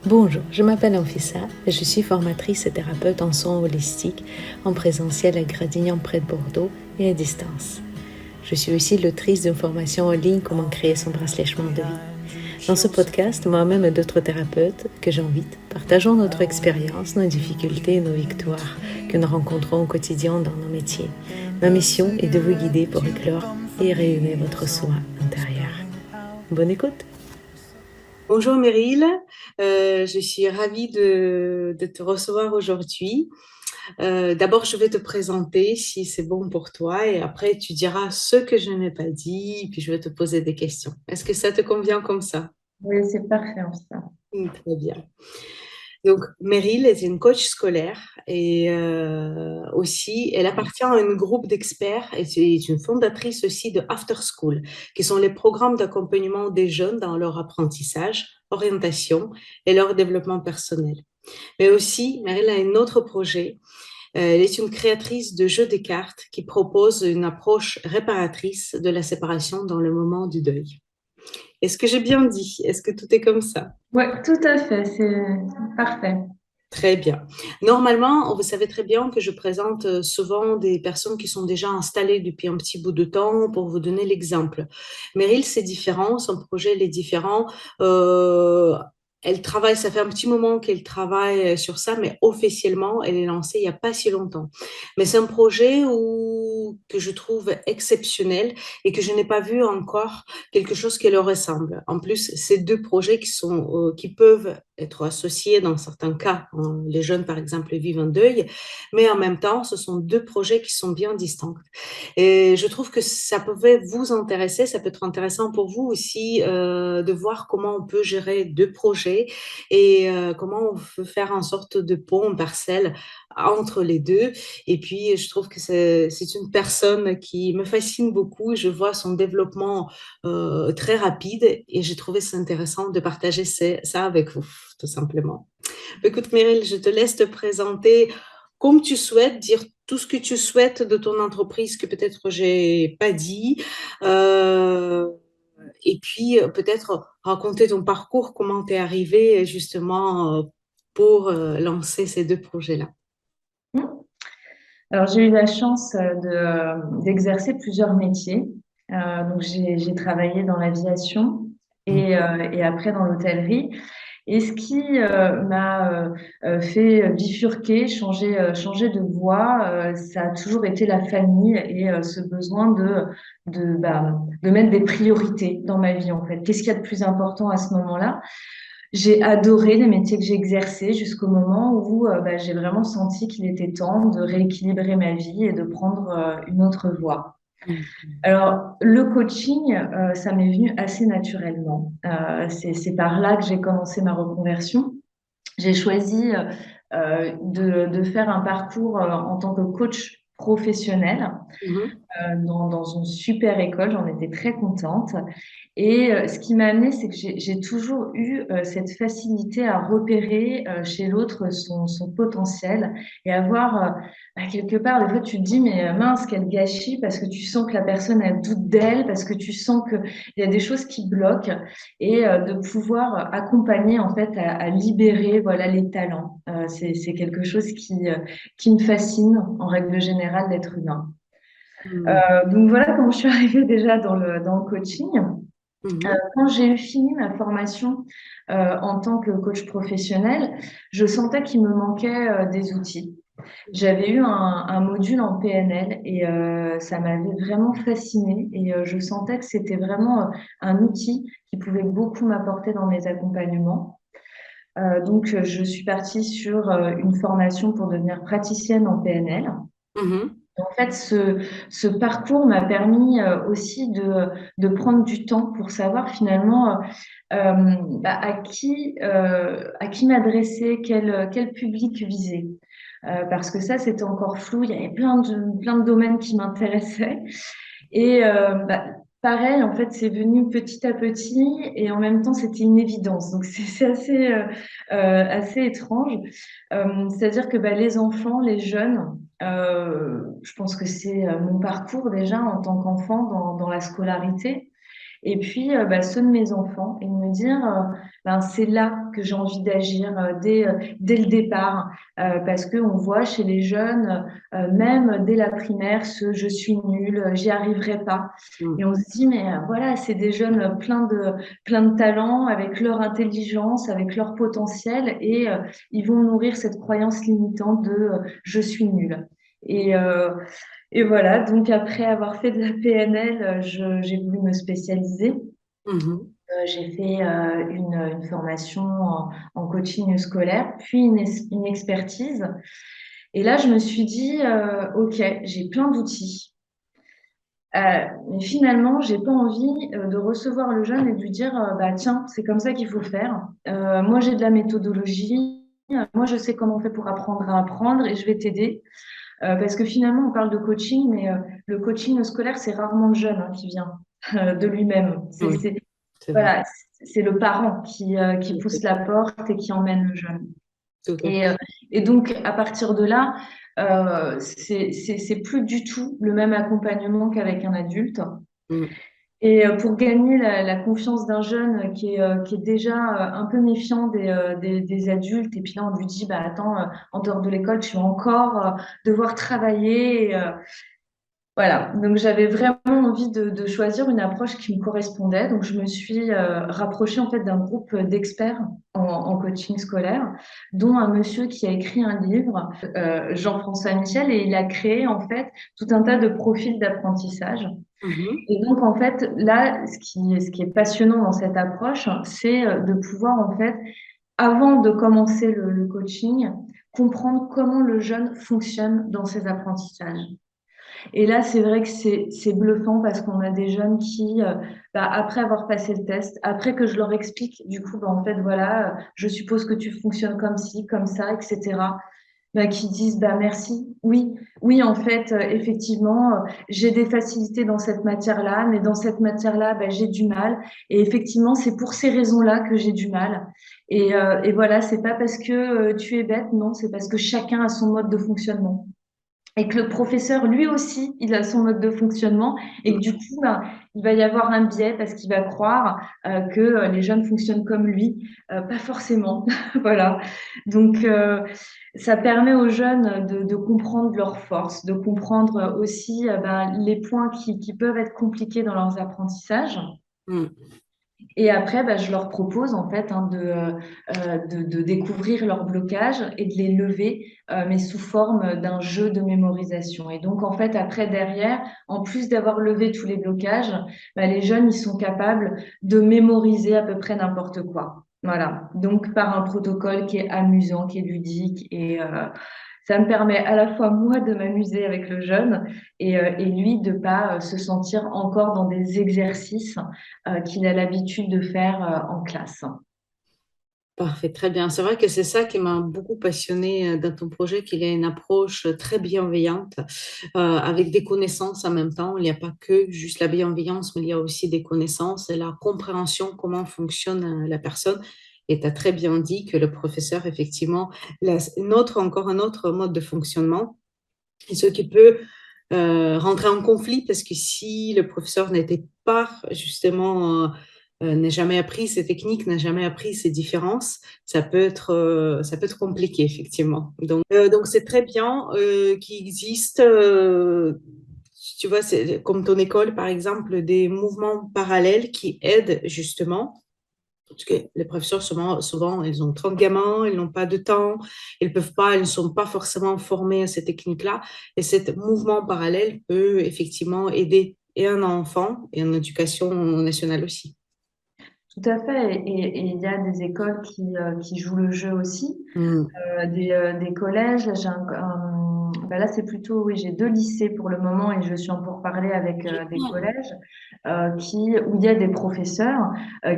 Bonjour, je m'appelle Anfissa et je suis formatrice et thérapeute en soins holistiques en présentiel à Gradignan près de Bordeaux et à distance. Je suis aussi l'autrice d'une formation en ligne Comment créer son bracelet chemin de vie. Dans ce podcast, moi-même et d'autres thérapeutes que j'invite, partageons notre expérience, nos difficultés et nos victoires que nous rencontrons au quotidien dans nos métiers. Ma mission est de vous guider pour éclore et rayonner votre soi intérieur. Bonne écoute! Bonjour Meryl, je suis ravie de te recevoir aujourd'hui. D'abord, je vais te présenter si c'est bon pour toi et après tu diras ce que je n'ai pas dit, puis je vais te poser des questions. Est-ce que ça te convient comme ça? Oui, c'est parfait, ça. Très bien. Donc, Meryl est une coach scolaire et aussi, elle appartient à un groupe d'experts et c'est une fondatrice aussi de After School, qui sont les programmes d'accompagnement des jeunes dans leur apprentissage, orientation et leur développement personnel. Mais aussi, Meryl a un autre projet. Elle est une créatrice de jeux de cartes qui propose une approche réparatrice de la séparation dans le moment du deuil. Est-ce que j'ai bien dit? Est-ce que tout est comme ça? Oui, tout à fait, c'est parfait. Très bien. Normalement, vous savez très bien que je présente souvent des personnes qui sont déjà installées depuis un petit bout de temps pour vous donner l'exemple. Meryl, c'est différent, son projet il est différent. Euh, Elle travaille, ça fait un petit moment qu'elle travaille sur ça, mais officiellement, elle est lancée il n'y a pas si longtemps. Mais c'est un projet que je trouve exceptionnel et que je n'ai pas vu encore quelque chose qui leur ressemble. En plus, ces deux projets qui peuvent être associés dans certains cas. Les jeunes, par exemple, vivent un deuil, mais en même temps, ce sont deux projets qui sont bien distincts. Et je trouve que ça pouvait vous intéresser, ça peut être intéressant pour vous aussi de voir comment on peut gérer deux projets et comment on peut faire en sorte de pont, parcelle entre les deux. Et puis, je trouve que c'est une personne qui me fascine beaucoup. Je vois son développement très rapide et j'ai trouvé ça intéressant de partager ça avec vous, tout simplement. Écoute, Meryl, je te laisse te présenter comme tu souhaites, dire tout ce que tu souhaites de ton entreprise que peut-être j'ai pas dit, euh, et puis peut-être raconter ton parcours, comment tu es arrivé justement pour lancer ces deux projets-là. Alors, j'ai eu la chance d'exercer plusieurs métiers. Donc, j'ai travaillé dans l'aviation et après dans l'hôtellerie. Et ce qui m'a fait bifurquer, changer de voie, ça a toujours été la famille et ce besoin de mettre des priorités dans ma vie, en fait. Qu'est-ce qu'il y a de plus important à ce moment-là? J'ai adoré les métiers que j'ai exercés jusqu'au moment où j'ai vraiment senti qu'il était temps de rééquilibrer ma vie et de prendre une autre voie. Mhm. Alors, le coaching, ça m'est venu assez naturellement. C'est par là que j'ai commencé ma reconversion. J'ai choisi de faire un parcours en tant que coach professionnel Mhm. dans une super école. J'en étais très contente. Et ce qui m'a amené, c'est que j'ai toujours eu cette facilité à repérer chez l'autre son potentiel et avoir, quelque part, des fois, tu te dis, mais mince, quel gâchis, parce que tu sens que la personne a doute d'elle, parce que tu sens qu'il y a des choses qui bloquent et de pouvoir accompagner, en fait, à libérer, voilà, les talents. C'est quelque chose qui me fascine, en règle générale, d'être humain. Mhm. Donc voilà comment je suis arrivée déjà dans le coaching. Mhm. Quand j'ai eu fini ma formation en tant que coach professionnel, je sentais qu'il me manquait des outils. J'avais eu un module en PNL et ça m'avait vraiment fascinée et je sentais que c'était vraiment un outil qui pouvait beaucoup m'apporter dans mes accompagnements. Donc, je suis partie sur une formation pour devenir praticienne en PNL. Mhm. En fait, ce parcours m'a permis aussi de prendre du temps pour savoir finalement à qui m'adresser, quel public viser. Parce que ça, c'était encore flou. Il y avait plein de domaines qui m'intéressaient. Et pareil, en fait, c'est venu petit à petit et en même temps, c'était une évidence. Donc, c'est assez étrange. C'est-à-dire que les enfants, les jeunes, je pense que c'est mon parcours déjà en tant qu'enfant dans la scolarité. et puis ceux de mes enfants, et de me dire, ben, c'est là que j'ai envie d'agir dès le départ, parce qu'on voit chez les jeunes, même dès la primaire, ce je suis nulle, j'y arriverai pas. Et Mm. on se dit, mais voilà, c'est des jeunes plein de talents, avec leur intelligence, avec leur potentiel, et ils vont nourrir cette croyance limitante de je suis nulle. Et, euh, et voilà, donc après avoir fait de la PNL, j'ai voulu me spécialiser. Mhm. J'ai fait une formation en coaching scolaire, puis une expertise. Et là, je me suis dit, OK, j'ai plein d'outils. Mais finalement, j'ai pas envie de recevoir le jeune et de lui dire, bah tiens, c'est comme ça qu'il faut faire. Moi, j'ai de la méthodologie. Moi, je sais comment on fait pour apprendre à apprendre et je vais t'aider. Parce que finalement, on parle de coaching, mais le coaching scolaire, c'est rarement le jeune qui vient de lui-même. Oui, c'est vrai. Voilà, c'est le parent qui pousse la porte et qui emmène le jeune. Tout à Et, fait. euh, et donc, à partir de là, c'est plus du tout le même accompagnement qu'avec un adulte. Mm. Et pour gagner la confiance d'un jeune qui est déjà un peu méfiant des adultes, et puis là, on lui dit, bah, attends, en dehors de l'école, tu vas encore devoir travailler. Voilà, donc j'avais vraiment envie de choisir une approche qui me correspondait. Donc je me suis rapprochée en fait d'un groupe d'experts en coaching scolaire, dont un monsieur qui a écrit un livre, Jean-François Michel, et il a créé en fait tout un tas de profils d'apprentissage. Mhm. Et donc en fait là, ce qui est passionnant dans cette approche, c'est de pouvoir en fait, avant de commencer le coaching, comprendre comment le jeune fonctionne dans ses apprentissages. Et là, c'est vrai que c'est bluffant parce qu'on a des jeunes qui, après avoir passé le test, après que je leur explique, du coup, bah, en fait, voilà, je suppose que tu fonctionnes comme ci, comme ça, etc. Bah, qui disent, bah merci, oui, oui, en fait, effectivement, j'ai des facilités dans cette matière-là, mais dans cette matière-là, bah, j'ai du mal. Et effectivement, c'est pour ces raisons-là que j'ai du mal. Et voilà, c'est pas parce que tu es bête, non, c'est parce que chacun a son mode de fonctionnement et que le professeur, lui aussi, il a son mode de fonctionnement et que du coup, ben, il va y avoir un biais parce qu'il va croire que les jeunes fonctionnent comme lui. Pas forcément. Voilà. Donc, ça permet aux jeunes de comprendre leurs forces, de comprendre aussi ben, les points qui peuvent être compliqués dans leurs apprentissages. Mm. Et après, bah, je leur propose en fait de découvrir leurs blocages et de les lever, mais sous forme d'un jeu de mémorisation. Et donc en fait, après derrière, en plus d'avoir levé tous les blocages, bah, les jeunes ils sont capables de mémoriser à peu près n'importe quoi. Voilà. Donc par un protocole qui est amusant, qui est ludique ça me permet à la fois moi de m'amuser avec le jeune et lui de pas se sentir encore dans des exercices qu'il a l'habitude de faire en classe. Parfait, très bien. C'est vrai que c'est ça qui m'a beaucoup passionnée dans ton projet, qu'il y a une approche très bienveillante, avec des connaissances en même temps. Il n'y a pas que juste la bienveillance, mais il y a aussi des connaissances et la compréhension comment fonctionne la personne. Et tu as très bien dit que le professeur, effectivement, encore un autre mode de fonctionnement, et ce qui peut rentrer en conflit parce que si le professeur n'était pas justement n'a jamais appris ces techniques, n'a jamais appris ces différences, ça peut être compliqué effectivement. Donc c'est très bien qu'il existe, tu vois, c'est, comme ton école par exemple, des mouvements parallèles qui aident justement parce que les professeurs, souvent, ils ont 30 gamins, ils n'ont pas de temps, ils peuvent pas, ils ne sont pas forcément formés à ces techniques-là. Et ce mouvement parallèle peut effectivement aider et un enfant et en éducation nationale aussi. Tout à fait. Et il y a des écoles qui jouent le jeu aussi. Mm. Des collèges. Là, c'est plutôt, oui, j'ai deux lycées pour le moment et je suis en pourparlers avec des collèges où il y a des professeurs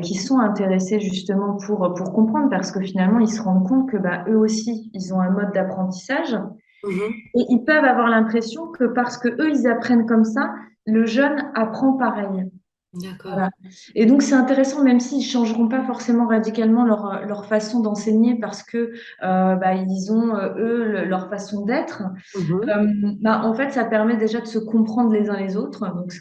qui sont intéressés justement pour comprendre parce que finalement, ils se rendent compte que bah, eux aussi, ils ont un mode d'apprentissage Mhm. et ils peuvent avoir l'impression que parce que eux, ils apprennent comme ça, le jeune apprend pareil. D'accord. Voilà. Et donc, c'est intéressant, même s'ils changeront pas forcément radicalement leur façon d'enseigner parce que ils ont, eux, leur façon d'être. Mhm. En fait, ça permet déjà de se comprendre les uns les autres. Donc,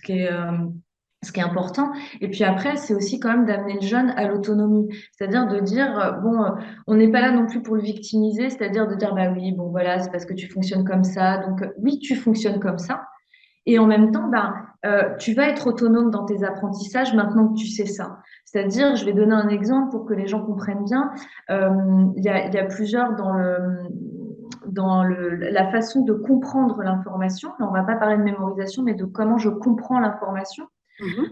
ce qui est important. Et puis après, c'est aussi quand même d'amener le jeune à l'autonomie. C'est-à-dire de dire, bon, on n'est pas là non plus pour le victimiser, c'est-à-dire de dire, bah oui, bon, voilà, c'est parce que tu fonctionnes comme ça. Donc, oui, tu fonctionnes comme ça. Et en même temps, ben, tu vas être autonome dans tes apprentissages maintenant que tu sais ça. C'est-à-dire, je vais donner un exemple pour que les gens comprennent bien. Il y a plusieurs la façon de comprendre l'information. Là, on va pas parler de mémorisation, mais de comment je comprends l'information. Mhm.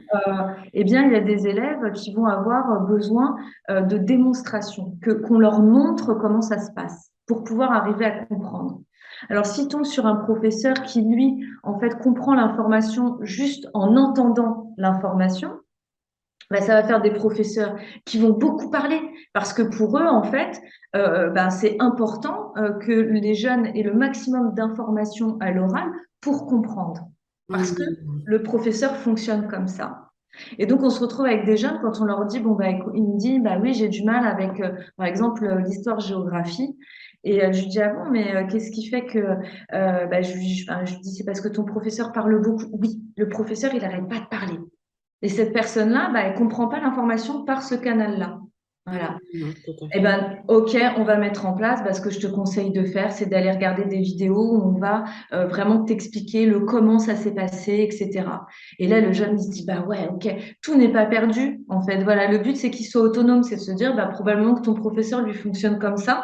Eh bien, il y a des élèves qui vont avoir besoin de démonstration, qu'on leur montre comment ça se passe pour pouvoir arriver à comprendre. Alors, si tombe sur un professeur qui, lui, en fait, comprend l'information juste en entendant l'information, ben, ça va faire des professeurs qui vont beaucoup parler parce que pour eux, en fait, ben, c'est important que les jeunes aient le maximum d'informations à l'oral pour comprendre. Parce que Mhm. le professeur fonctionne comme ça. Et donc, on se retrouve avec des jeunes quand on leur dit, bon, bah, il me dit, bah oui, j'ai du mal avec, par exemple, l'histoire-géographie. Et je lui dis, ah bon, mais qu'est-ce qui fait que, bah, je lui dis, c'est parce que ton professeur parle beaucoup. Oui, le professeur, il n'arrête pas de parler. Et cette personne-là, bah, elle comprend pas l'information par ce canal-là. Voilà. Mhm. Tout à Eh fait. ben, ok, on va mettre en place. Bah, ce que je te conseille de faire, c'est d'aller regarder des vidéos où on va vraiment t'expliquer le comment ça s'est passé, etc. Et là, le jeune il se dit, bah ouais, ok, tout n'est pas perdu. En fait, voilà, le but c'est qu'il soit autonome, c'est de se dire, bah probablement que ton professeur lui fonctionne comme ça.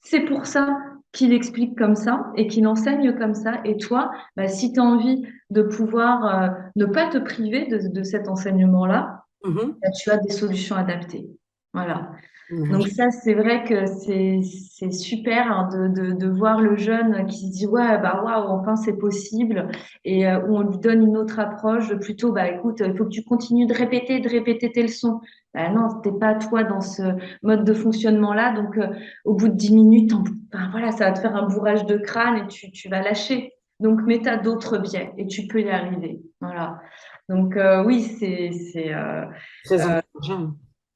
C'est pour ça qu'il explique comme ça et qu'il enseigne comme ça. Et toi, bah, si tu as envie de pouvoir ne pas te priver de cet enseignement-là, Mhm. bah, tu as des solutions adaptées. Voilà. Non, Donc ça, c'est vrai que c'est super hein, de voir le jeune qui se dit ouais bah waouh enfin c'est possible et où on lui donne une autre approche plutôt bah écoute il faut que tu continues de répéter tes leçons. Bah non t'es pas toi dans ce mode de fonctionnement là donc au bout de 10 minutes ben, voilà ça va te faire un bourrage de crâne et tu vas lâcher. Donc mais t'as d'autres biais et tu peux y arriver. Voilà. Donc oui très euh, encourageant.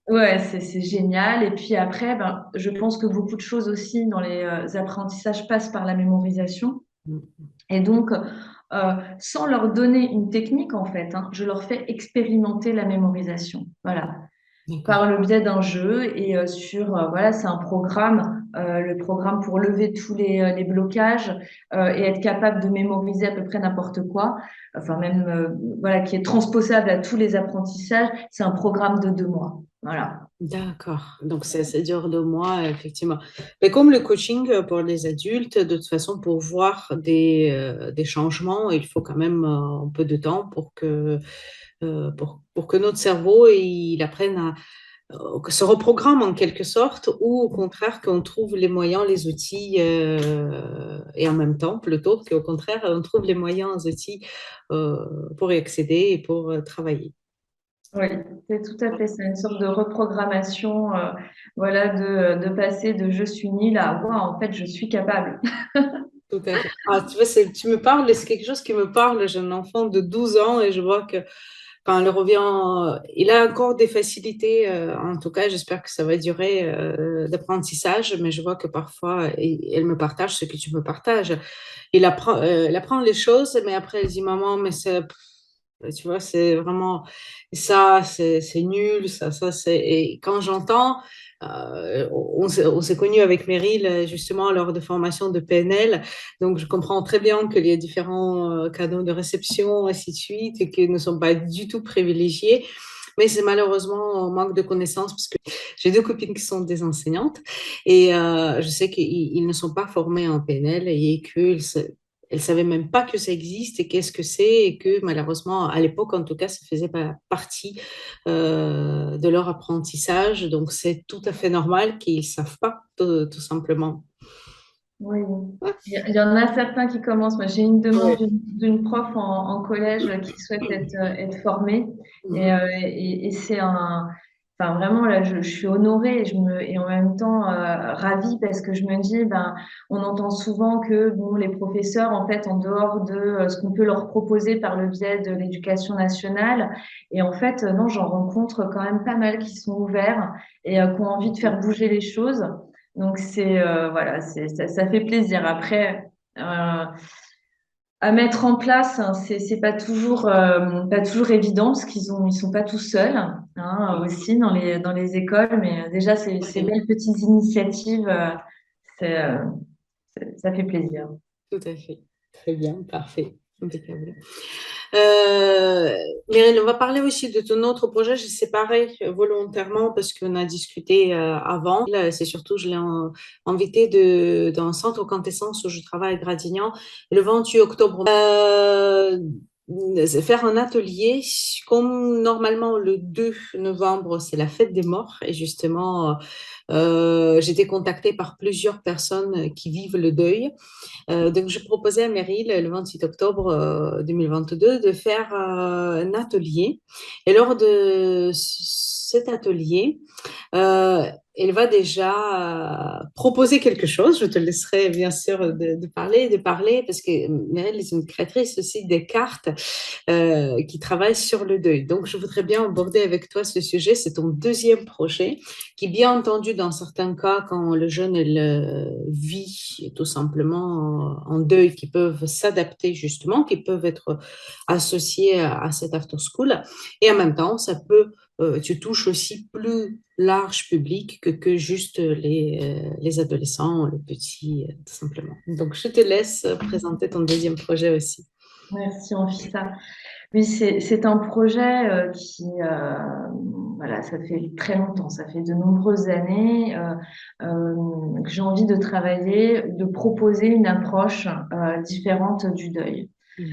ouais, c'est génial. Et puis après, ben, je pense que beaucoup de choses aussi dans les apprentissages passent par la mémorisation. Mhm. Et donc, sans leur donner une technique, en fait, hein, je leur fais expérimenter la mémorisation. Voilà D'accord. par le biais d'un jeu et voilà c'est un programme le programme pour lever tous les blocages et être capable de mémoriser à peu près n'importe quoi enfin même voilà qui est transposable à tous les apprentissages c'est un programme de 2 mois voilà. D'accord. Donc, c'est dur de moi, effectivement. Mais comme le coaching pour les adultes, de toute façon, pour voir des changements, il faut quand même un peu de temps pour que notre cerveau il apprenne que se reprogramme en quelque sorte, ou au contraire qu'on trouve les moyens, les outils, et en même temps, plutôt qu'au contraire, on trouve les moyens, les outils pour y accéder et pour travailler. Oui, c'est tout à fait. C'est une sorte de reprogrammation, voilà, de passer de je suis nul à waouh, en fait, je suis capable. Tout à fait. Ah, tu vois, tu me parles, c'est quelque chose qui me parle. J'ai un enfant de 12 ans et je vois que quand elle revient, il a encore des facilités, en tout cas, j'espère que ça va durer, d'apprentissage, mais je vois que parfois, elle me partage ce que tu me partages. Elle apprend les choses, mais après, elle dit, maman, mais c'est, tu vois, c'est vraiment ça, c'est nul, ça, c'est. Et quand j'entends, on s'est connus avec Meryl justement lors de formation de PNL, donc je comprends très bien qu'il y a différents canaux de réception, ainsi de suite, et qu'ils ne sont pas du tout privilégiés. Mais c'est malheureusement un manque de connaissances parce que j'ai deux copines qui sont des enseignantes et je sais qu'ils ne sont pas formés en PNL et qu'ils elles savaient même pas que ça existe et qu'est-ce que c'est et que malheureusement à l'époque en tout cas ça faisait pas partie de leur apprentissage, donc c'est tout à fait normal qu'ils savent pas tout simplement. Oui, il y en a certains qui commencent. Moi, j'ai une demande Ouais. d'une prof en collège qui souhaite être formée. Mhm. Et c'est enfin vraiment là, je suis honorée et en même temps ravie parce que je me dis, ben, on entend souvent que bon, les professeurs, en fait, en dehors de ce qu'on peut leur proposer par le biais de l'éducation nationale, et en fait, non, j'en rencontre quand même pas mal qui sont ouverts et qui ont envie de faire bouger les choses. Donc c'est voilà, ça fait plaisir. Après, à mettre en place, hein, c'est pas toujours évident parce ils sont pas tout seuls, hein, aussi dans les écoles, mais déjà ces Ok, belles petites initiatives, c'est, euh, ça fait plaisir. tout à fait. Très bien, parfait. Impeccable. Euh, Meryl, on va parler aussi de ton autre projet. J'ai séparé volontairement parce qu'on a discuté avant. Là, c'est surtout, je l'ai invité dans un centre Quintessence où je travaille à Gradignan le 28 octobre. Faire un atelier, comme normalement le 2 novembre, c'est la fête des morts. Et justement, j'étais contactée par plusieurs personnes qui vivent le deuil. Donc, je proposais à Meryl le 28 octobre 2022 de faire un atelier. Et lors de cet atelier, euh, elle va déjà proposer quelque chose. Je te laisserai bien sûr de parler, parce que Meryl est une créatrice aussi des cartes qui travaille sur le deuil. Donc, je voudrais bien aborder avec toi ce sujet. C'est ton deuxième projet qui, bien entendu, dans certains cas, quand le jeune elle, vit tout simplement en deuil, qui peuvent s'adapter justement, qui peuvent être associés à cet after school. Et en même temps, ça peut, tu touches aussi plus large public que juste les adolescents, les petits, tout simplement. Donc, je te laisse présenter ton deuxième projet aussi. Merci, Anfissa. Oui, c'est un projet voilà, ça fait très longtemps, ça fait de nombreuses années que j'ai envie de travailler, de proposer une approche différente du deuil. Mhm.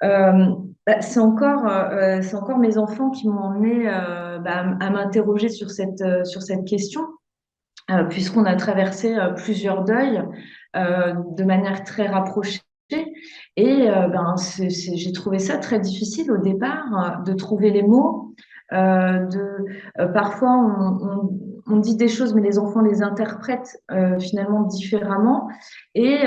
Euh, c'est encore mes enfants qui m'ont emmené à m'interroger sur cette question, puisqu'on a traversé plusieurs deuils de manière très rapprochée. Et j'ai trouvé ça très difficile au départ, de trouver les mots. Parfois, on dit des choses, mais les enfants les interprètent finalement différemment. Et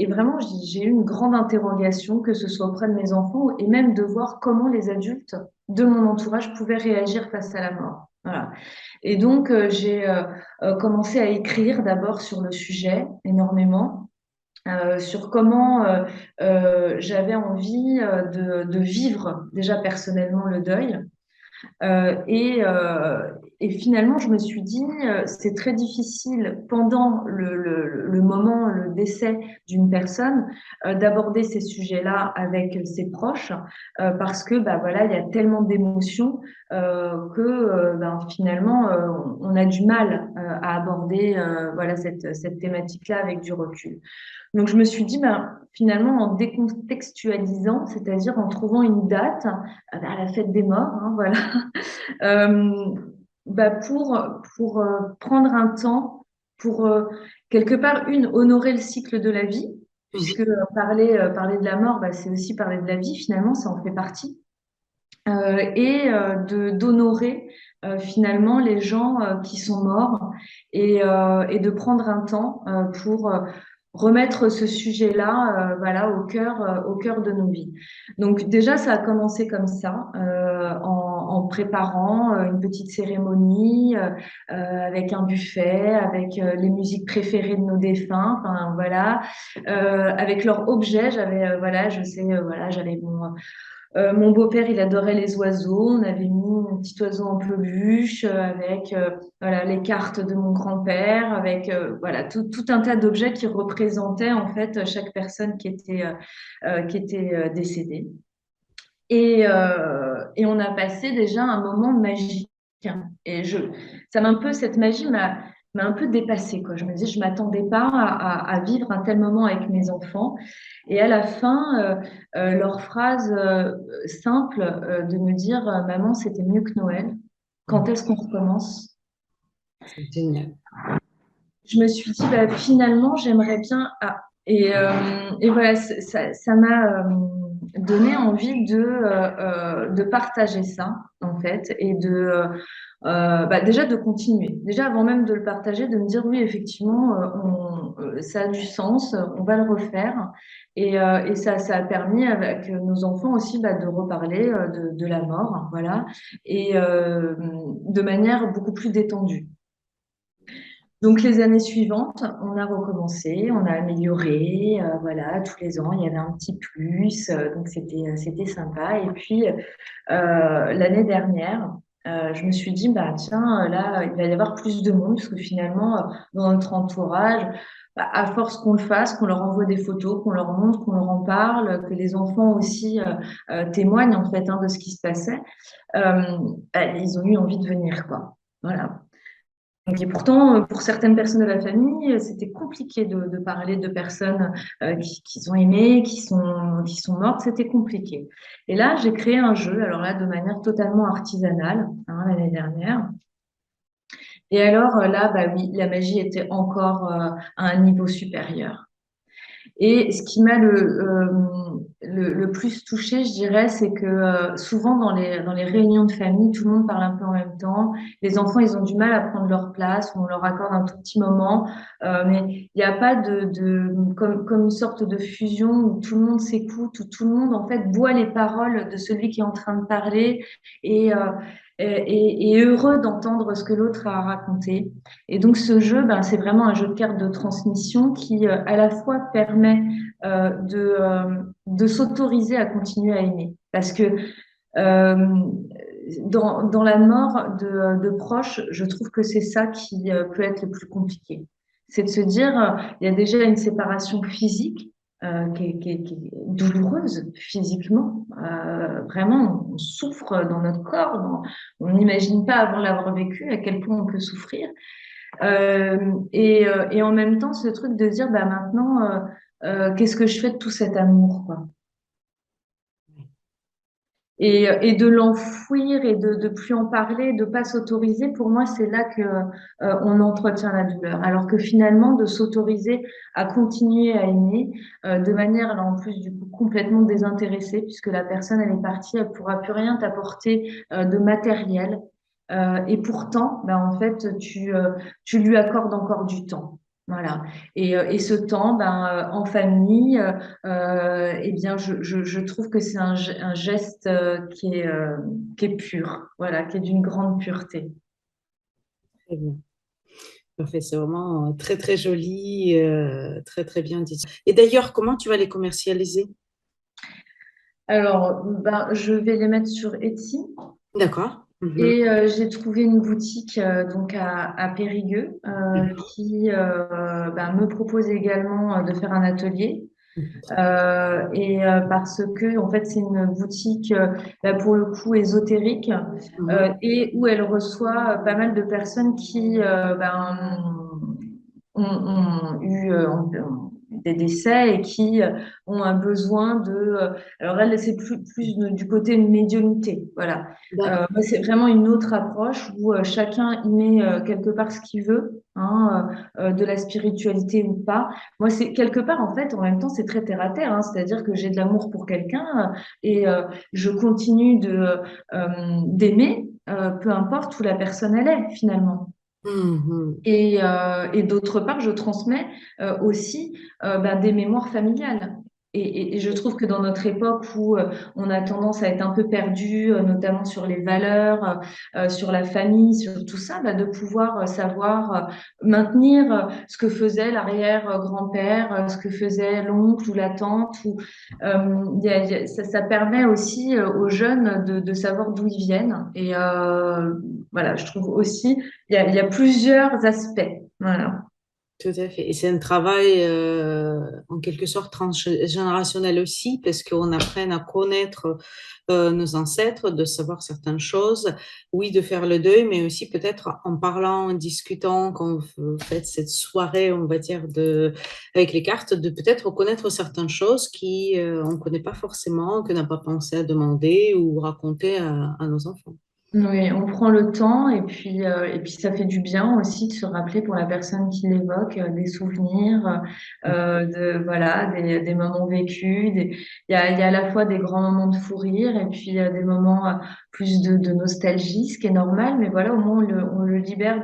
vraiment, j'ai eu une grande interrogation, que ce soit auprès de mes enfants et même de voir comment les adultes de mon entourage pouvaient réagir face à la mort. Voilà. Et donc, j'ai commencé à écrire d'abord sur le sujet énormément, sur comment j'avais envie de vivre déjà personnellement le deuil. Euh, et, euh, et finalement, je me suis dit, c'est très difficile pendant le moment, le décès d'une personne, d'aborder ces sujets-là avec ses proches, parce que bah, voilà, il y a tellement d'émotions que finalement, on a du mal à aborder voilà, cette thématique-là avec du recul. Donc, je me suis dit, ben, finalement, en décontextualisant, c'est-à-dire en trouvant une date, à la fête des morts, hein, voilà, euh, pour prendre un temps, pour quelque part, honorer le cycle de la vie, puisque Mhm. parler de la mort, bah, c'est aussi parler de la vie, finalement, ça en fait partie, d'honorer finalement les gens qui sont morts et de prendre un temps pour remettre ce sujet-là voilà, au cœur de nos vies. Donc déjà, ça a commencé comme ça, en préparant une petite cérémonie avec un buffet, avec les musiques préférées de nos défunts, enfin voilà, avec leurs objets. J'avais voilà, je sais, voilà, j'avais mon beau-père, il adorait les oiseaux. On avait mis un petit oiseau en peluche avec voilà, les cartes de mon grand-père, avec voilà, tout un tas d'objets qui représentaient en fait chaque personne qui était décédée. Et on a passé déjà un moment magique. Et ça m'a un peu, cette magie m'a un peu dépassée, quoi. Je me dis, je m'attendais pas à vivre un tel moment avec mes enfants. Et à la fin, leur phrase simple de me dire, Maman, c'était mieux que Noël. Quand Mhm. est-ce qu'on recommence? C'est génial. Je me suis dit, bah, finalement, j'aimerais bien. Et voilà, ça m'a donné envie de partager ça, en fait, et déjà de continuer. Déjà, avant même de le partager, de me dire, oui, effectivement, ça a du sens, on va le refaire. Et ça a permis avec nos enfants aussi bah, de reparler de la mort, voilà, et de manière beaucoup plus détendue. Donc les années suivantes, on a recommencé, on a amélioré, voilà, tous les ans, il y avait un petit plus, donc c'était sympa. Et puis l'année dernière, je me suis dit, bah tiens, là, il va y avoir plus de monde, parce que finalement, dans notre entourage, bah, à force qu'on le fasse, qu'on leur envoie des photos, qu'on leur montre, qu'on leur en parle, que les enfants aussi témoignent en fait hein, de ce qui se passait, bah, ils ont eu envie de venir, quoi. Voilà. Et pourtant, pour certaines personnes de la famille, c'était compliqué de parler de personnes qui ont aimé, qui sont mortes, c'était compliqué. Et là, j'ai créé un jeu, alors là, de manière totalement artisanale, hein, l'année dernière. Et alors là, bah oui, la magie était encore à un niveau supérieur. Et ce qui m'a le plus touchée, je dirais, c'est que souvent dans les réunions de famille, tout le monde parle un peu en même temps. Les enfants, ils ont du mal à prendre leur place, on leur accorde un tout petit moment, mais il n'y a pas comme une sorte de fusion où tout le monde s'écoute, où tout le monde en fait boit les paroles de celui qui est en train de parler et, euh, et est heureux d'entendre ce que l'autre a raconté. Et donc ce jeu, ben, c'est vraiment un jeu de cartes de transmission qui à la fois permet de s'autoriser à continuer à aimer. Parce que euh, dans la mort de proches, je trouve que c'est ça qui peut être le plus compliqué. C'est de se dire, il y a déjà une séparation physique qui est douloureuse physiquement. Vraiment, on souffre dans notre corps. On n'imagine pas avant l'avoir vécu à quel point on peut souffrir. Et en même temps, ce truc de dire, bah maintenant, qu'est-ce que je fais de tout cet amour, quoi. Et de l'enfouir et de plus en parler, de pas s'autoriser, pour moi, c'est là que on entretient la douleur. Alors que finalement, de s'autoriser à continuer à aimer de manière, là en plus, du coup, complètement désintéressée, puisque la personne, elle est partie, elle pourra plus rien t'apporter de matériel. Et pourtant, ben, en fait, tu lui accordes encore du temps. Voilà. Et ce temps, ben, en famille, eh bien, je trouve que c'est un geste qui est pur, voilà, qui est d'une grande pureté. Très bien. Parfait, c'est vraiment très très joli, très très bien dit. Et d'ailleurs, comment tu vas les commercialiser? Alors, ben, je vais les mettre sur Etsy D'accord. Mhm. et j'ai trouvé une boutique donc à Périgueux qui ben, me propose également de faire un atelier. Parce que en fait c'est une boutique bah, pour le coup ésotérique Mhm. et où elle reçoit pas mal de personnes qui ben, ont eu des décès et qui ont un besoin alors elle c'est plus du côté médiumnité voilà. D'accord. Moi, c'est vraiment une autre approche où chacun y met quelque part ce qu'il veut hein, de la spiritualité ou pas. Moi, c'est quelque part, en fait, en même temps, c'est très terre à terre, hein, c'est-à-dire que j'ai de l'amour pour quelqu'un et je continue d'aimer, peu importe où la personne elle est, finalement. Mhm. Et d'autre part, je transmets aussi ben, des mémoires familiales. Et je trouve que dans notre époque où on a tendance à être un peu perdu, notamment sur les valeurs, sur la famille, sur tout ça, ben, de pouvoir savoir maintenir ce que faisait l'arrière-grand-père, ce que faisait l'oncle ou la tante. Ça permet aussi aux jeunes de savoir d'où ils viennent. Et voilà, je trouve aussi il y a plusieurs aspects. Voilà. Tout à fait. Et c'est un travail en quelque sorte transgénérationnel aussi, parce qu'on apprenne à connaître nos ancêtres, de savoir certaines choses, oui, de faire le deuil, mais aussi peut-être en parlant, en discutant, quand vous faites cette soirée, on va dire, avec les cartes, de peut-être reconnaître certaines choses qui on ne connaît pas forcément, que n'a pas pensé à demander ou raconter à nos enfants. Oui, on prend le temps et puis ça fait du bien aussi de se rappeler pour la personne qui l'évoque des souvenirs, voilà, des moments vécus. Il y a à la fois des grands moments de fou rire et puis des moments plus de nostalgie, ce qui est normal, mais voilà, au moins on le libère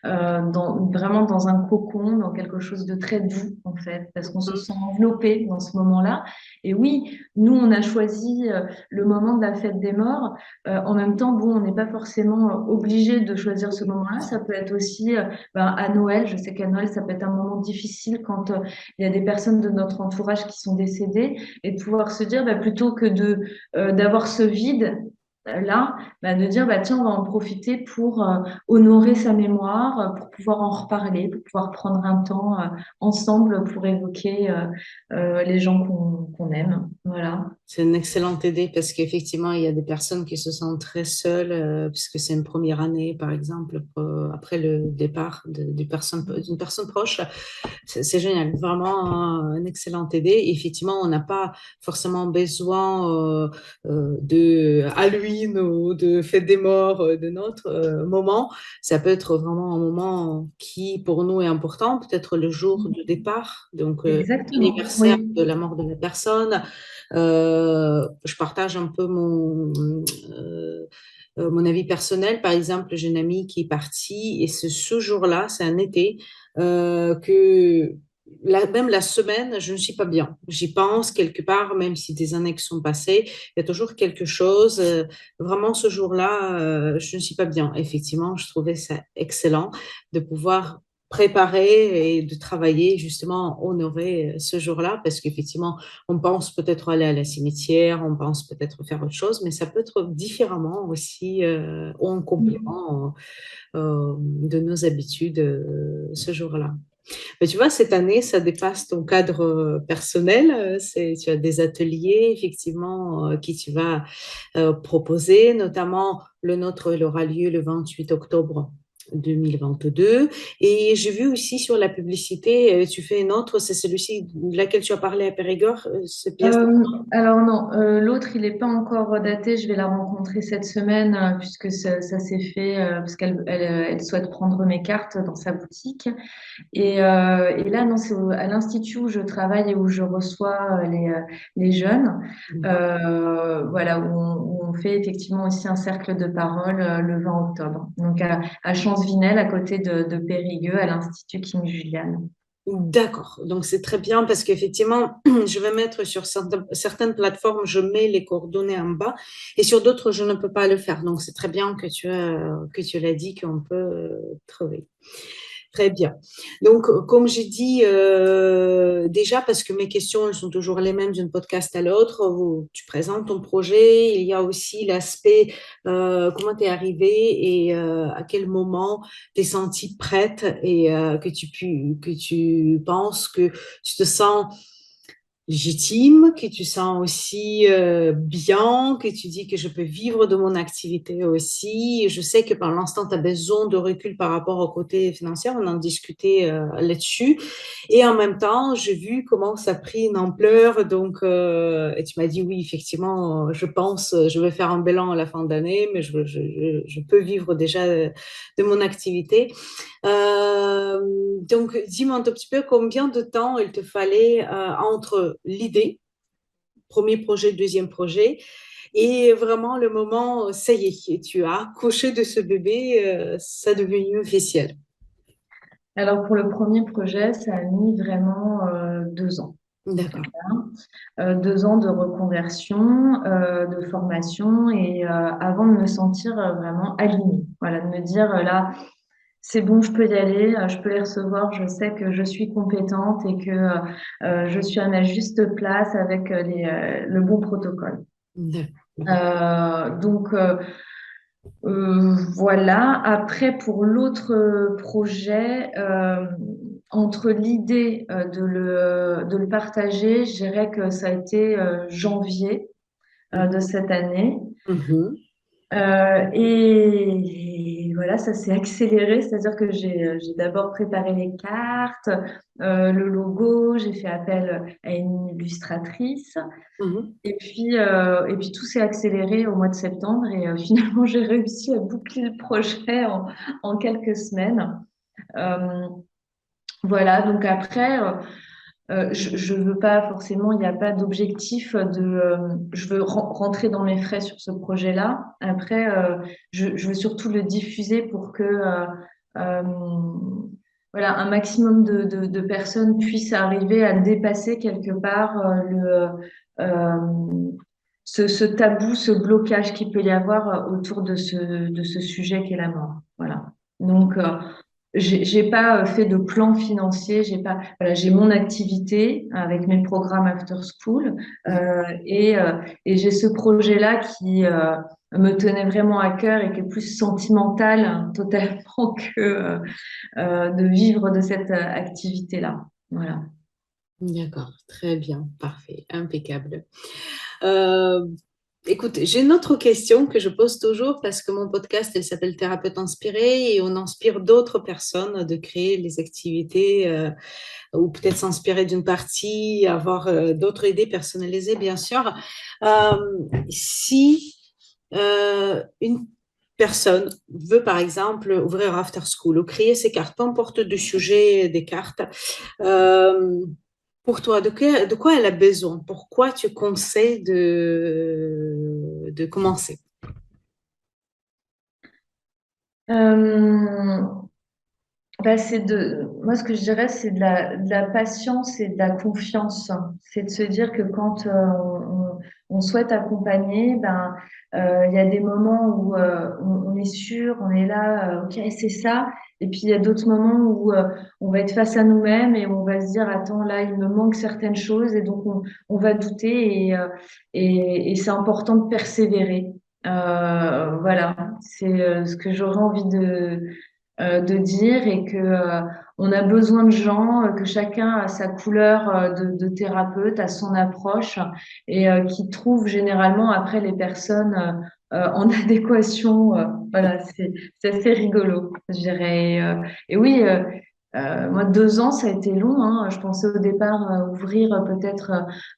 vraiment dans un cocon, dans quelque chose de très doux en fait, parce qu'on se sent enveloppé dans ce moment-là. Et oui, nous on a choisi le moment de la fête des morts. En même temps, temps, bon, on n'est pas forcément obligé de choisir ce moment-là. Ça peut être aussi à Noël. Je sais qu'à Noël, ça peut être un moment difficile quand il y a des personnes de notre entourage qui sont décédées et de pouvoir se dire, plutôt que d'avoir ce vide là, de dire, tiens, on va en profiter pour honorer sa mémoire, pour pouvoir en reparler, pour pouvoir prendre un temps ensemble pour évoquer les gens qu'on aime. Voilà. C'est une excellente idée parce qu'effectivement, il y a des personnes qui se sentent très seules puisque c'est une première année, par exemple, après le départ d'une personne proche. C'est génial, vraiment une excellente idée. Et effectivement, on n'a pas forcément besoin de Halloween ou de fête des morts de notre moment. Ça peut être vraiment un moment qui, pour nous, est important, peut-être le jour du départ, donc Exactement, l'anniversaire oui. de la mort de la personne. Je partage un peu mon avis personnel. Par exemple, j'ai une amie qui est partie et c'est ce jour-là, c'est un été, que même la semaine, je ne suis pas bien. J'y pense quelque part, même si des années qui sont passées, il y a toujours quelque chose. Vraiment, ce jour-là, je ne suis pas bien. Effectivement, je trouvais ça excellent de pouvoir préparer et de travailler justement honorer ce jour-là parce qu'effectivement on pense peut-être aller à la cimetière, on pense peut-être faire autre chose, mais ça peut être différemment aussi ou en complément de nos habitudes ce jour-là. Mais tu vois, cette année, ça dépasse ton cadre personnel. Tu as des ateliers, effectivement, qui tu vas proposer, notamment le nôtre, il aura lieu le 28 octobre 2022. Et j'ai vu aussi sur la publicité, tu fais une autre, c'est celui-ci de laquelle tu as parlé à Périgord, c'est bien ça? Alors non, l'autre, il n'est pas encore daté. Je vais la rencontrer cette semaine puisque ça s'est fait parce qu'elle souhaite prendre mes cartes dans sa boutique. Et là, non, c'est à l'institut où je travaille et où je reçois les jeunes. D'accord. Voilà, où on fait effectivement aussi un cercle de parole le 20 octobre. Donc à Champs-Vinel, à côté de Périgueux, à l'Institut King Julian. D'accord, donc c'est très bien parce qu'effectivement, je vais mettre sur certaines plateformes, je mets les coordonnées en bas et sur d'autres, je ne peux pas le faire. Donc c'est très bien que tu l'as dit qu'on peut trouver. Très bien. Donc, comme j'ai dit déjà, parce que mes questions, elles sont toujours les mêmes d'une podcast à l'autre, tu présentes ton projet, il y a aussi l'aspect comment tu es arrivée et à quel moment tu es sentie prête et que tu penses que tu te sens légitime, que tu sens aussi bien, que tu dis que je peux vivre de mon activité aussi. Je sais que par l'instant, tu as besoin de recul par rapport au côté financier, on en discutait là-dessus. Et en même temps, j'ai vu comment ça a pris une ampleur. Donc, et tu m'as dit oui, effectivement, je pense, je vais faire un bilan à la fin d'année, mais je peux vivre déjà de mon activité. Donc, dis-moi un tout petit peu combien de temps il te fallait entre l'idée, premier projet, deuxième projet, et vraiment le moment, ça y est, tu as accouché de ce bébé, ça est devenu officiel. Alors pour le premier projet, ça a mis vraiment 2 ans. D'accord. 2 ans de reconversion, de formation et avant de me sentir vraiment alignée. Voilà, de me dire là, c'est bon, je peux y aller, je peux les recevoir, je sais que je suis compétente et que je suis à ma juste place avec le bon protocole. D'accord. Donc voilà. Après, pour l'autre projet, entre l'idée de le partager, je dirais que ça a été janvier de cette année. Mhm. Et voilà, ça s'est accéléré, c'est-à-dire que j'ai d'abord préparé les cartes, le logo, j'ai fait appel à une illustratrice, Mhm. et puis tout s'est accéléré au mois de septembre, et finalement j'ai réussi à boucler le projet en quelques semaines. Euh, voilà, donc après, je veux pas forcément, il n'y a pas d'objectif je veux rentrer dans mes frais sur ce projet-là. Après, je veux surtout le diffuser pour que euh, voilà, un maximum de personnes puissent arriver à dépasser quelque part euh, ce tabou, ce blocage qu'il peut y avoir autour de ce sujet qu'est la mort. Voilà. Donc, j'ai pas fait de plan financier, j'ai pas, voilà, j'ai mon activité avec mes programmes after school et j'ai ce projet-là qui me tenait vraiment à cœur et qui est plus sentimental totalement que de vivre de cette activité-là. Voilà. D'accord, très bien, parfait, impeccable. Euh, Écoute, j'ai une autre question que je pose toujours parce que mon podcast, il s'appelle Thérapeute inspiré et on inspire d'autres personnes de créer les activités ou peut-être s'inspirer d'une partie, avoir d'autres idées personnalisées, bien sûr. Euh, Si une personne veut, par exemple, ouvrir After School ou créer ses cartes, peu importe du sujet des cartes, euh, pour toi, de quoi elle a besoin? Pourquoi tu conseilles de commencer? Euh, Bah, moi, ce que je dirais, c'est de la patience et de la confiance. C'est de se dire que quand on souhaite accompagner, ben, il y a des moments où on est sûr, on est là, ok, c'est ça. Et puis il y a d'autres moments où on va être face à nous-mêmes et on va se dire, attends, là, il me manque certaines choses et donc on va douter et c'est important de persévérer. Voilà, c'est ce que j'aurais envie de dire et que on a besoin de gens, que chacun a sa couleur de thérapeute, a son approche et qui trouve généralement après les personnes en adéquation. Voilà, c'est assez rigolo, je dirais. Et oui. Moi, 2 ans, ça a été long, hein. Je pensais au départ ouvrir peut-être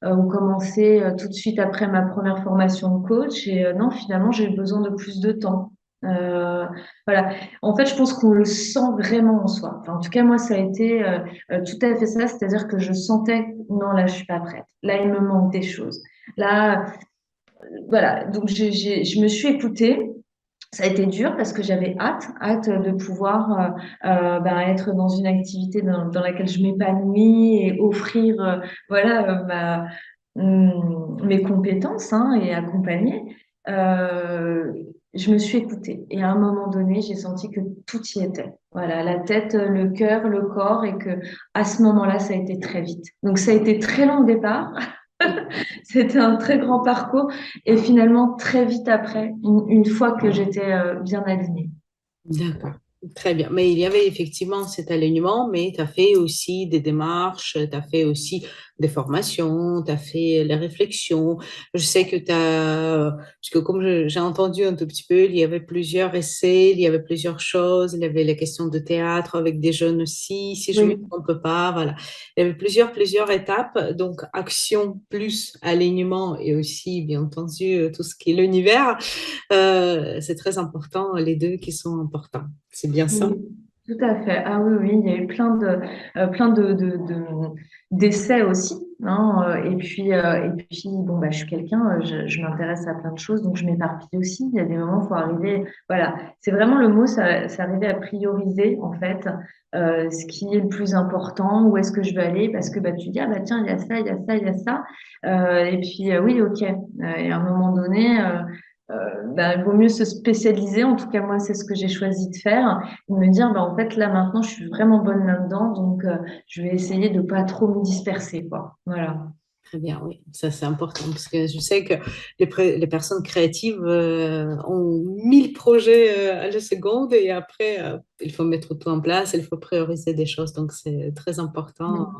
ou commencer tout de suite après ma première formation de coach. Et non, finalement, j'ai eu besoin de plus de temps. Voilà. En fait, je pense qu'on le sent vraiment en soi. Enfin, en tout cas, moi, ça a été tout à fait ça. C'est-à-dire que je sentais, non, là, je suis pas prête. Là, il me manque des choses. Là, voilà. Donc, je me suis écoutée. Ça a été dur parce que j'avais hâte de pouvoir ben, être dans une activité dans laquelle je m'épanouis et offrir, voilà, mes compétences hein, et accompagner. Euh, je me suis écoutée et à un moment donné, j'ai senti que tout y était. Voilà, la tête, le cœur, le corps et que à ce moment-là, ça a été très vite. Donc ça a été très long au départ. C'était un très grand parcours et finalement très vite après, une fois que j'étais bien alignée. D'accord, très bien. Mais il y avait effectivement cet alignement, mais tu as fait aussi des démarches, tu as fait aussi des formations, tu as fait les réflexions. Je sais que tu as, parce que comme j'ai entendu un tout petit peu, il y avait plusieurs essais, il y avait plusieurs choses, il y avait les questions de théâtre avec des jeunes aussi, si je ne me Oui, trompe pas, voilà. Il y avait plusieurs étapes, donc action plus alignement et aussi, bien entendu, tout ce qui est l'univers. C'est très important, les deux qui sont importants. C'est bien ça? oui, tout à fait. Ah oui, oui, il y a eu plein d'essais aussi. Hein, et puis, bon, bah, je suis quelqu'un, je m'intéresse à plein de choses, donc je m'éparpille aussi. Il y a des moments, il faut arriver. Voilà, c'est vraiment le mot, c'est arriver à prioriser en fait ce qui est le plus important, où est-ce que je veux aller, parce que bah, tu dis, ah bah tiens, il y a ça, il y a ça, il y a ça. Et puis, oui, ok. Et à un moment donné, bah, il vaut mieux se spécialiser. En tout cas, moi, c'est ce que j'ai choisi de faire et me dire, bah, en fait, là, maintenant, je suis vraiment bonne là-dedans, donc je vais essayer de pas trop me disperser, quoi. Voilà. Très bien, oui, ça c'est important parce que je sais que les personnes créatives ont 1000 projets à la seconde et après, il faut mettre tout en place, il faut prioriser des choses. Donc, c'est très important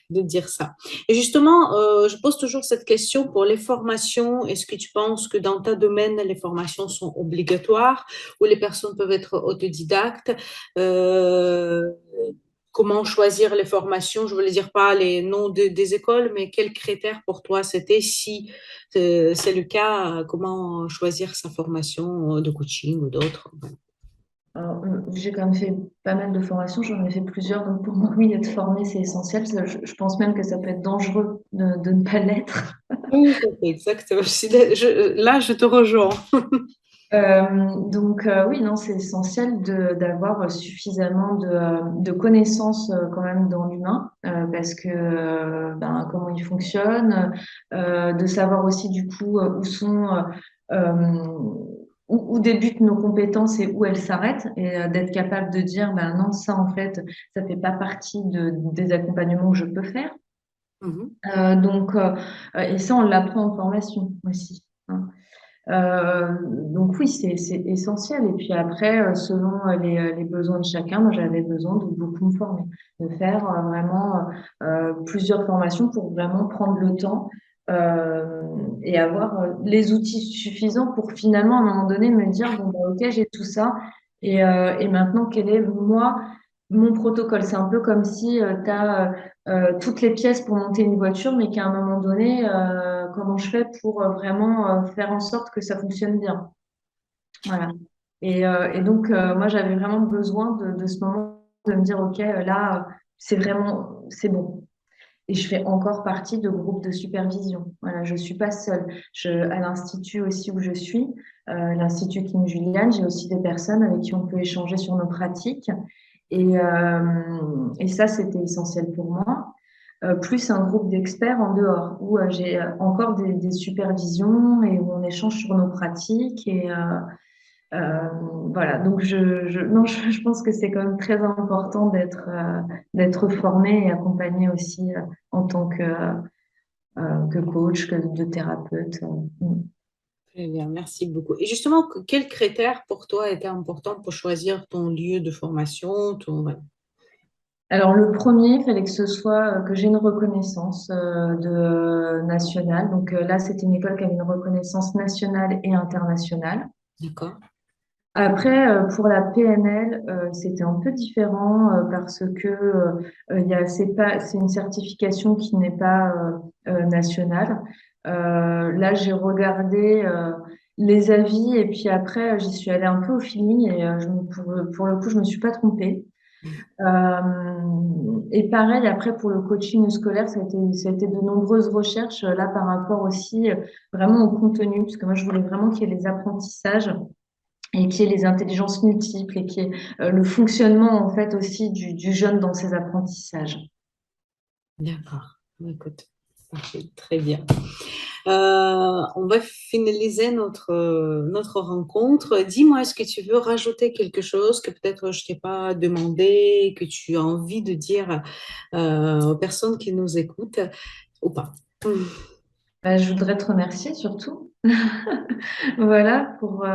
Mm. de dire ça. Et justement, je pose toujours cette question pour les formations. Est-ce que tu penses que dans ta domaine, les formations sont obligatoires ou les personnes peuvent être autodidactes? Euh, Comment choisir les formations? Je voulais dire pas les noms des écoles, mais quels critères pour toi c'était? Si c'est le cas, comment choisir sa formation de coaching ou d'autres? Alors, j'ai quand même fait pas mal de formations, j'en ai fait plusieurs, donc pour moi, oui, être formé, c'est essentiel. Je pense même que ça peut être dangereux de ne pas l'être. Oui, c'est exact. Là, je te rejoins. Oui, non, c'est essentiel d'avoir suffisamment de connaissances quand même dans l'humain, parce que ben, comment il fonctionne, de savoir aussi du coup où débutent nos compétences et où elles s'arrêtent, et d'être capable de dire, ben non, ça en fait, ça fait pas partie des accompagnements que je peux faire. Mhm. Et ça, on l'apprend en formation aussi, hein. Donc oui, c'est essentiel. Et puis après, selon les besoins de chacun, moi j'avais besoin de beaucoup me former, de faire vraiment plusieurs formations pour vraiment prendre le temps euh, et avoir les outils suffisants pour finalement à un moment donné me dire, bon bah ok, j'ai tout ça. Et maintenant, quel est moi mon protocole? C'est un peu comme si tu as toutes les pièces pour monter une voiture, mais qu'à un moment donné, comment je fais pour vraiment faire en sorte que ça fonctionne bien. Voilà. Moi, j'avais vraiment besoin de ce moment de me dire, OK, là, c'est vraiment, c'est bon. Et je fais encore partie de groupes de supervision. Voilà, je suis pas seule. À l'institut aussi où je suis, l'Institut King Julian, j'ai aussi des personnes avec qui on peut échanger sur nos pratiques. Et ça, c'était essentiel pour moi. Plus un groupe d'experts en dehors, où j'ai encore des supervisions et où on échange sur nos pratiques. Voilà, donc non, je pense que c'est quand même très important d'être formé et accompagné aussi en tant que coach, que de thérapeute. Très bien, merci beaucoup. Et justement, quels critères pour toi étaient importants pour choisir ton lieu de formation, voilà. Alors le premier, il fallait que ce soit que j'ai une reconnaissance nationale. Donc là, c'était une école qui avait une reconnaissance nationale et internationale. D'accord? Après, pour la PNL, c'était un peu différent parce que c'est une certification qui n'est pas nationale. Là, j'ai regardé les avis et puis après, j'y suis allée un peu au feeling et pour le coup, je me suis pas trompée. Et pareil, après, pour le coaching scolaire, ça a été de nombreuses recherches là par rapport aussi vraiment au contenu, parce que moi, je voulais vraiment qu'il y ait les apprentissages et qui est les intelligences multiples et qui est le fonctionnement en fait aussi du jeune dans ses apprentissages. D'accord. Écoute, parfait, très bien. On va finaliser notre rencontre. Dis-moi, est-ce que tu veux rajouter quelque chose que peut-être je t'ai pas demandé, que tu as envie de dire aux personnes qui nous écoutent ou pas? Bah, je voudrais te remercier surtout, voilà, pour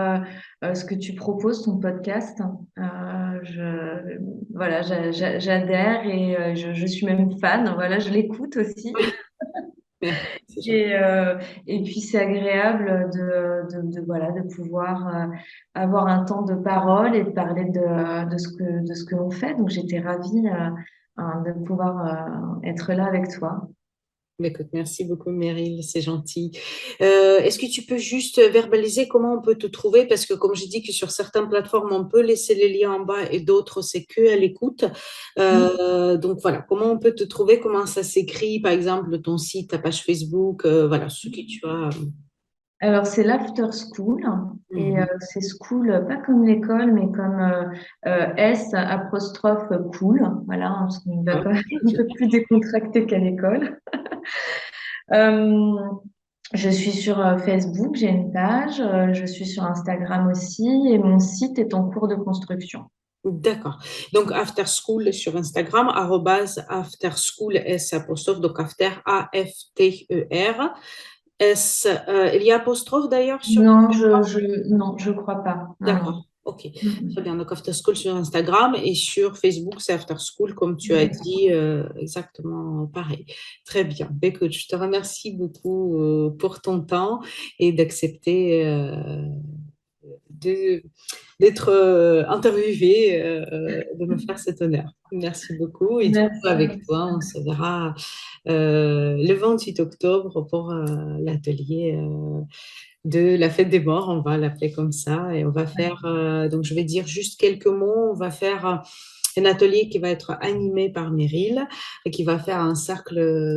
ce que tu proposes, ton podcast. Voilà, j'adhère et je suis même fan. Voilà, je l'écoute aussi. C'est gentil. Et puis c'est agréable voilà, de pouvoir avoir un temps de parole et de parler de ce que l'on fait. Donc j'étais ravie de pouvoir être là avec toi. Écoute, merci beaucoup, Meryl, c'est gentil. Est-ce que tu peux juste verbaliser comment on peut te trouver? Parce que comme j'ai dit que sur certaines plateformes, on peut laisser les liens en bas et d'autres, c'est que à l'écoute. Donc voilà, comment on peut te trouver? Comment ça s'écrit? Par exemple, ton site, ta page Facebook, voilà, ce que tu as. Alors c'est l'after school et Mhm. c'est school pas comme l'école mais comme S apostrophe cool. Voilà, parce qu'on va Ouais, quand même un peu plus décontracté qu'à l'école. Euh, Je suis sur Facebook, j'ai une page, je suis sur Instagram aussi et mon site est en cours de construction. d'accord. Donc, After School sur Instagram, arrobase After School, S apostrophe, donc After, A-F-T-E-R. S, il y a apostrophe d'ailleurs sur. Non, je crois pas. Non, non. D'accord, ok. Très Mhm. bien. Donc, After School sur Instagram et sur Facebook, c'est After School, comme tu as dit, exactement pareil. Très bien. Ben, écoute, je te remercie beaucoup pour ton temps et d'accepter de- d'être interviewé, de me faire cet honneur. Merci beaucoup. Et du coup, Merci. avec toi, on se verra le 28 octobre pour l'atelier de la fête des morts, on va l'appeler comme ça, et on va faire, donc je vais dire juste quelques mots, on va faire un atelier qui va être animé par Meryl et qui va faire un cercle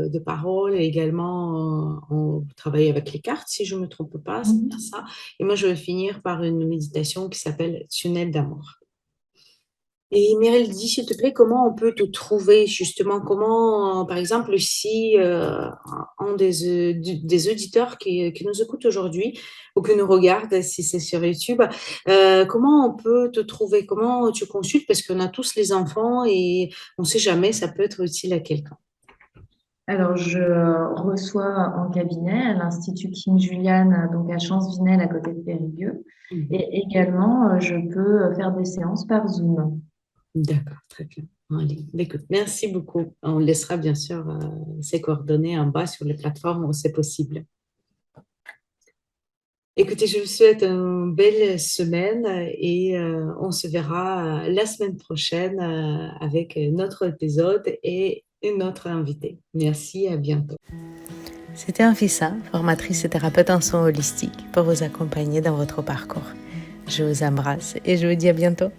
de parole et également on travaille avec les cartes, si je ne me trompe pas, c'est bien Mhm. ça. Et moi, je vais finir par une méditation qui s'appelle Tunnel d'amour. Et Meryl, dis s'il te plaît, comment on peut te trouver justement? Comment, par exemple, si un des auditeurs qui nous écoutent aujourd'hui ou qui nous regardent, si c'est sur YouTube, comment on peut te trouver? Comment tu consultes? Parce qu'on a tous les enfants et on ne sait jamais, ça peut être utile à quelqu'un. Alors, je reçois en cabinet à l'Institut King Julian, donc à Champs-Vinel, à côté de Périgueux. Mhm. Et également, je peux faire des séances par Zoom. D'accord, très bien. Allez, écoute, merci beaucoup. On laissera bien sûr ces coordonnées en bas sur les plateformes où c'est possible. Écoutez, je vous souhaite une belle semaine et on se verra la semaine prochaine avec notre épisode et une autre invitée. Merci, à bientôt. C'était Anfissa, formatrice et thérapeute en soins holistiques, pour vous accompagner dans votre parcours. Je vous embrasse et je vous dis à bientôt.